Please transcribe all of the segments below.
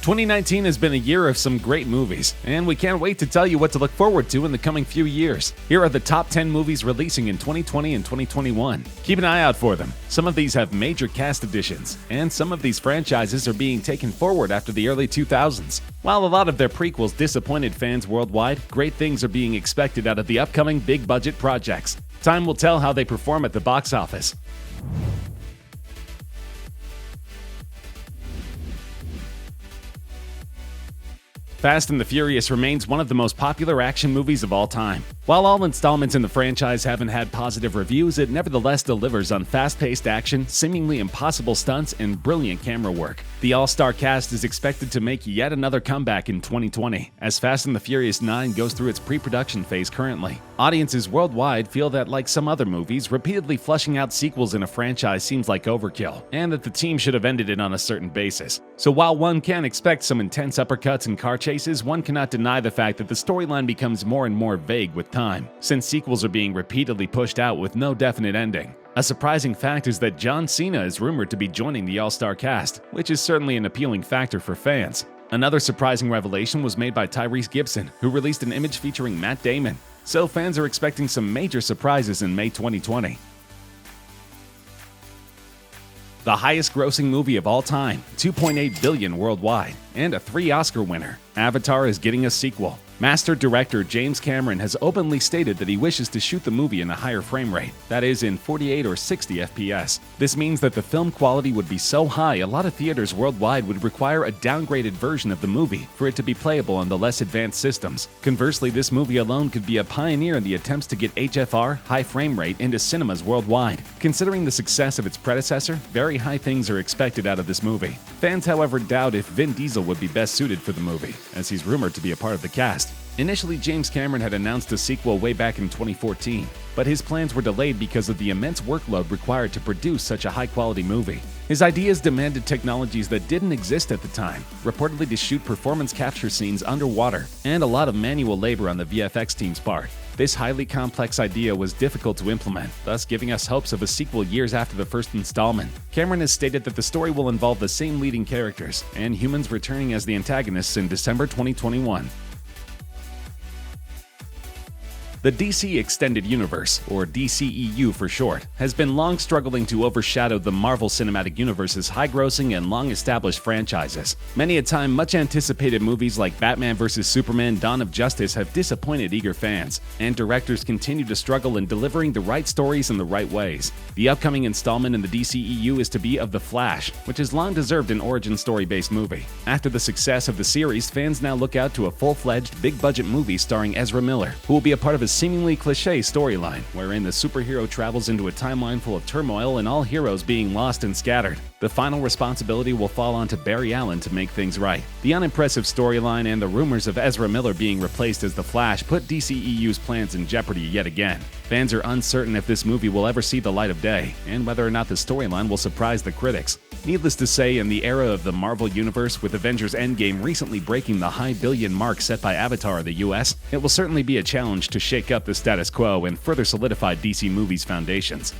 2019 has been a year of some great movies, and we can't wait to tell you what to look forward to in the coming few years. Here are the top 10 movies releasing in 2020 and 2021. Keep an eye out for them. Some of these have major cast additions, and some of these franchises are being taken forward after the early 2000s. While a lot of their prequels disappointed fans worldwide, great things are being expected out of the upcoming big-budget projects. Time will tell how they perform at the box office. Fast and the Furious remains one of the most popular action movies of all time. While all installments in the franchise haven't had positive reviews, it nevertheless delivers on fast-paced action, seemingly impossible stunts, and brilliant camera work. The all-star cast is expected to make yet another comeback in 2020, as Fast and the Furious 9 goes through its pre-production phase currently. Audiences worldwide feel that, like some other movies, repeatedly flushing out sequels in a franchise seems like overkill, and that the team should have ended it on a certain basis. So while one can expect some intense uppercuts and car chases, one cannot deny the fact that the storyline becomes more and more vague with time, since sequels are being repeatedly pushed out with no definite ending. A surprising fact is that John Cena is rumored to be joining the all-star cast, which is certainly an appealing factor for fans. Another surprising revelation was made by Tyrese Gibson, who released an image featuring Matt Damon. So fans are expecting some major surprises in May 2020. The highest-grossing movie of all time, $2.8 billion worldwide, and a 3 Oscar winner, Avatar is getting a sequel. Master director James Cameron has openly stated that he wishes to shoot the movie in a higher frame rate, that is, in 48 or 60 FPS. This means that the film quality would be so high a lot of theaters worldwide would require a downgraded version of the movie for it to be playable on the less advanced systems. Conversely, this movie alone could be a pioneer in the attempts to get HFR, high frame rate, into cinemas worldwide. Considering the success of its predecessor, very high things are expected out of this movie. Fans, however, doubt if Vin Diesel would be best suited for the movie, as he's rumored to be a part of the cast. Initially, James Cameron had announced a sequel way back in 2014, but his plans were delayed because of the immense workload required to produce such a high-quality movie. His ideas demanded technologies that didn't exist at the time, reportedly to shoot performance capture scenes underwater, and a lot of manual labor on the VFX team's part. This highly complex idea was difficult to implement, thus giving us hopes of a sequel years after the first installment. Cameron has stated that the story will involve the same leading characters, and humans returning as the antagonists in December 2021. The DC Extended Universe, or DCEU for short, has been long struggling to overshadow the Marvel Cinematic Universe's high-grossing and long-established franchises. Many a time, much-anticipated movies like Batman vs. Superman: Dawn of Justice have disappointed eager fans, and directors continue to struggle in delivering the right stories in the right ways. The upcoming installment in the DCEU is to be of The Flash, which has long deserved an origin story-based movie. After the success of the series, fans now look out to a full-fledged, big-budget movie starring Ezra Miller, who will be a part of a seemingly cliché storyline, wherein the superhero travels into a timeline full of turmoil and all heroes being lost and scattered. The final responsibility will fall onto Barry Allen to make things right. The unimpressive storyline and the rumors of Ezra Miller being replaced as the Flash put DCEU's plans in jeopardy yet again. Fans are uncertain if this movie will ever see the light of day, and whether or not the storyline will surprise the critics. Needless to say, in the era of the Marvel Universe, with Avengers Endgame recently breaking the high billion mark set by Avatar in the US, it will certainly be a challenge to shake up the status quo and further solidify DC Movies' foundations.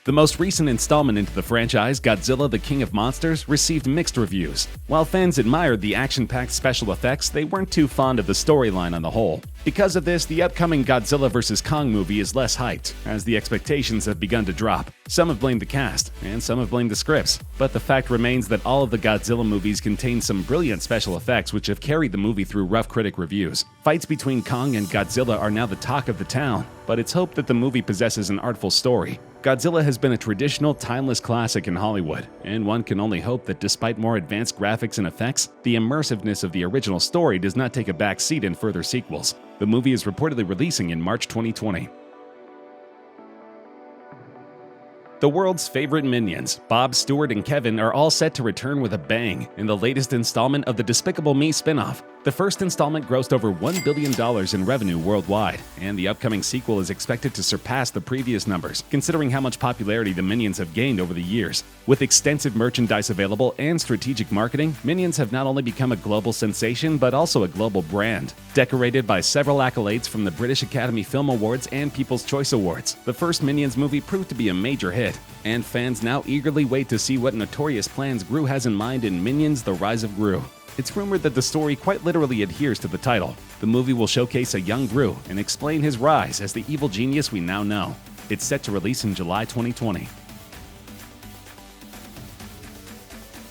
The most recent installment into the franchise, Godzilla the King of Monsters, received mixed reviews. While fans admired the action-packed special effects, they weren't too fond of the storyline on the whole. Because of this, the upcoming Godzilla vs. Kong movie is less hyped, as the expectations have begun to drop. Some have blamed the cast, and some have blamed the scripts, but the fact remains that all of the Godzilla movies contain some brilliant special effects which have carried the movie through rough critic reviews. Fights between Kong and Godzilla are now the talk of the town, but it's hoped that the movie possesses an artful story. Godzilla has been a traditional, timeless classic in Hollywood, and one can only hope that despite more advanced graphics and effects, the immersiveness of the original story does not take a back seat in further sequels. The movie is reportedly releasing in March 2020. The world's favorite minions, Bob, Stuart, and Kevin, are all set to return with a bang in the latest installment of the Despicable Me spin-off. The first installment grossed over $1 billion in revenue worldwide, and the upcoming sequel is expected to surpass the previous numbers, considering how much popularity the Minions have gained over the years. With extensive merchandise available and strategic marketing, Minions have not only become a global sensation, but also a global brand. Decorated by several accolades from the British Academy Film Awards and People's Choice Awards, the first Minions movie proved to be a major hit, and fans now eagerly wait to see what notorious plans Gru has in mind in Minions: The Rise of Gru. It's rumored that the story quite literally adheres to the title. The movie will showcase a young Gru and explain his rise as the evil genius we now know. It's set to release in July 2020.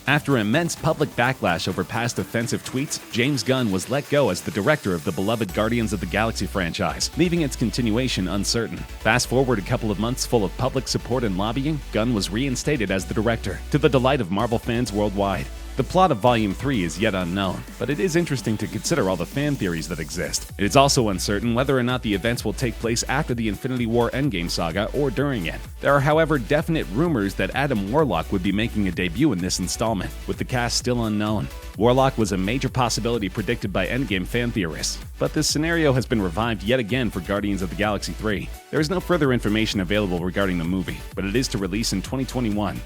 After immense public backlash over past offensive tweets, James Gunn was let go as the director of the beloved Guardians of the Galaxy franchise, leaving its continuation uncertain. Fast forward a couple of months full of public support and lobbying, Gunn was reinstated as the director, to the delight of Marvel fans worldwide. The plot of Volume 3 is yet unknown, but it is interesting to consider all the fan theories that exist. It is also uncertain whether or not the events will take place after the Infinity War Endgame saga or during it. There are, however, definite rumors that Adam Warlock would be making a debut in this installment, with the cast still unknown. Warlock was a major possibility predicted by Endgame fan theorists, but this scenario has been revived yet again for Guardians of the Galaxy 3. There is no further information available regarding the movie, but it is to release in 2021.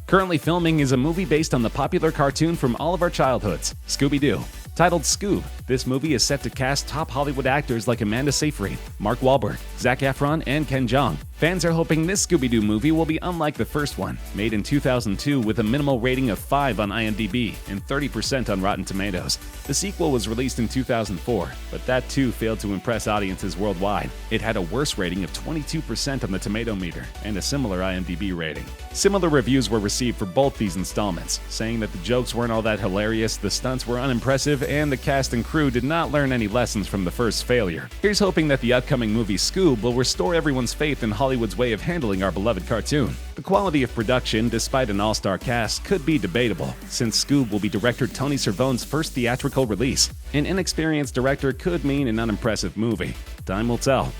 Currently filming is a movie based on the popular cartoon from all of our childhoods, Scooby-Doo. Titled Scoob, this movie is set to cast top Hollywood actors like Amanda Seyfried, Mark Wahlberg, Zac Efron, and Ken Jeong. Fans are hoping this Scooby-Doo movie will be unlike the first one, made in 2002 with a minimal rating of 5 on IMDb and 30% on Rotten Tomatoes. The sequel was released in 2004, but that too failed to impress audiences worldwide. It had a worse rating of 22% on the Tomato Meter and a similar IMDb rating. Similar reviews were received for both these installments, saying that the jokes weren't all that hilarious, the stunts were unimpressive, and the cast and crew did not learn any lessons from the first failure. Here's hoping that the upcoming movie Scoob will restore everyone's faith in Hollywood's way of handling our beloved cartoon. The quality of production, despite an all-star cast, could be debatable, since Scoob will be director Tony Servone's first theatrical release. An inexperienced director could mean an unimpressive movie. Time will tell.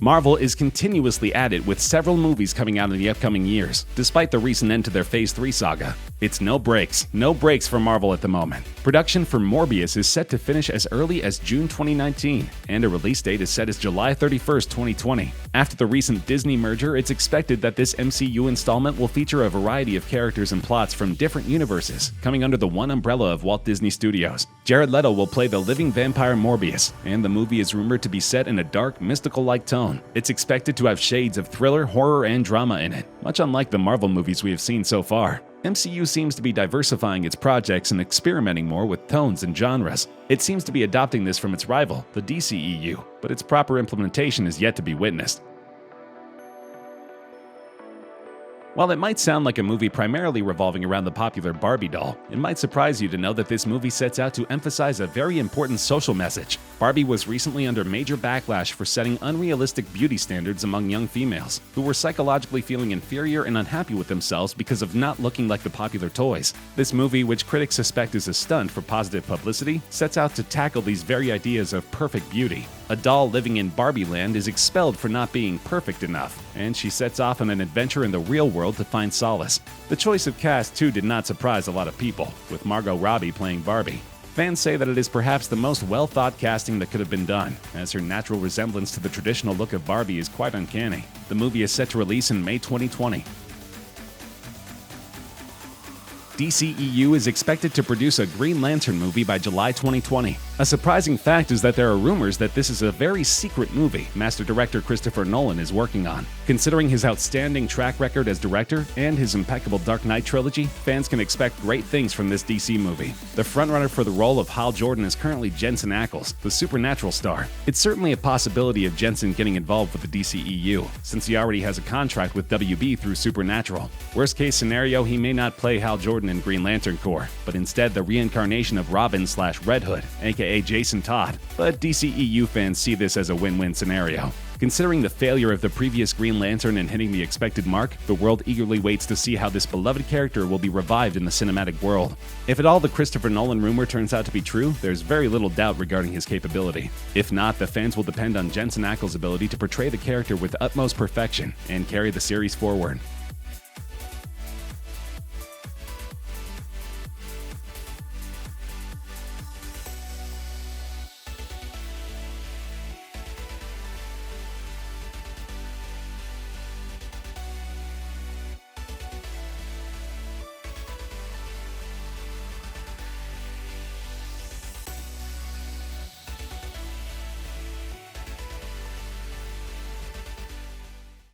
Marvel is continuously at it with several movies coming out in the upcoming years, despite the recent end to their Phase 3 saga. It's no breaks for Marvel at the moment. Production for Morbius is set to finish as early as June 2019, and a release date is set as July 31st, 2020. After the recent Disney merger, it's expected that this MCU installment will feature a variety of characters and plots from different universes, coming under the one umbrella of Walt Disney Studios. Jared Leto will play the living vampire Morbius, and the movie is rumored to be set in a dark, mystical-like tone. It's expected to have shades of thriller, horror, and drama in it, much unlike the Marvel movies we have seen so far. MCU seems to be diversifying its projects and experimenting more with tones and genres. It seems to be adopting this from its rival, the DCEU, but its proper implementation is yet to be witnessed. While it might sound like a movie primarily revolving around the popular Barbie doll, it might surprise you to know that this movie sets out to emphasize a very important social message. Barbie was recently under major backlash for setting unrealistic beauty standards among young females, who were psychologically feeling inferior and unhappy with themselves because of not looking like the popular toys. This movie, which critics suspect is a stunt for positive publicity, sets out to tackle these very ideas of perfect beauty. A doll living in Barbie land is expelled for not being perfect enough, and she sets off on an adventure in the real world to find solace. The choice of cast too did not surprise a lot of people, with Margot Robbie playing Barbie. Fans say that it is perhaps the most well-thought casting that could have been done, as her natural resemblance to the traditional look of Barbie is quite uncanny. The movie is set to release in May 2020. DCEU is expected to produce a Green Lantern movie by July 2020. A surprising fact is that there are rumors that this is a very secret movie master director Christopher Nolan is working on. Considering his outstanding track record as director and his impeccable Dark Knight trilogy, fans can expect great things from this DC movie. The frontrunner for the role of Hal Jordan is currently Jensen Ackles, the Supernatural star. It's certainly a possibility of Jensen getting involved with the DCEU, since he already has a contract with WB through Supernatural. Worst case scenario, he may not play Hal Jordan in Green Lantern Corps, but instead the reincarnation of Robin/Red Hood, aka Jason Todd. But DCEU fans see this as a win-win scenario. Considering the failure of the previous Green Lantern and hitting the expected mark, the world eagerly waits to see how this beloved character will be revived in the cinematic world. If at all the Christopher Nolan rumor turns out to be true, there's very little doubt regarding his capability. If not, the fans will depend on Jensen Ackles' ability to portray the character with utmost perfection and carry the series forward.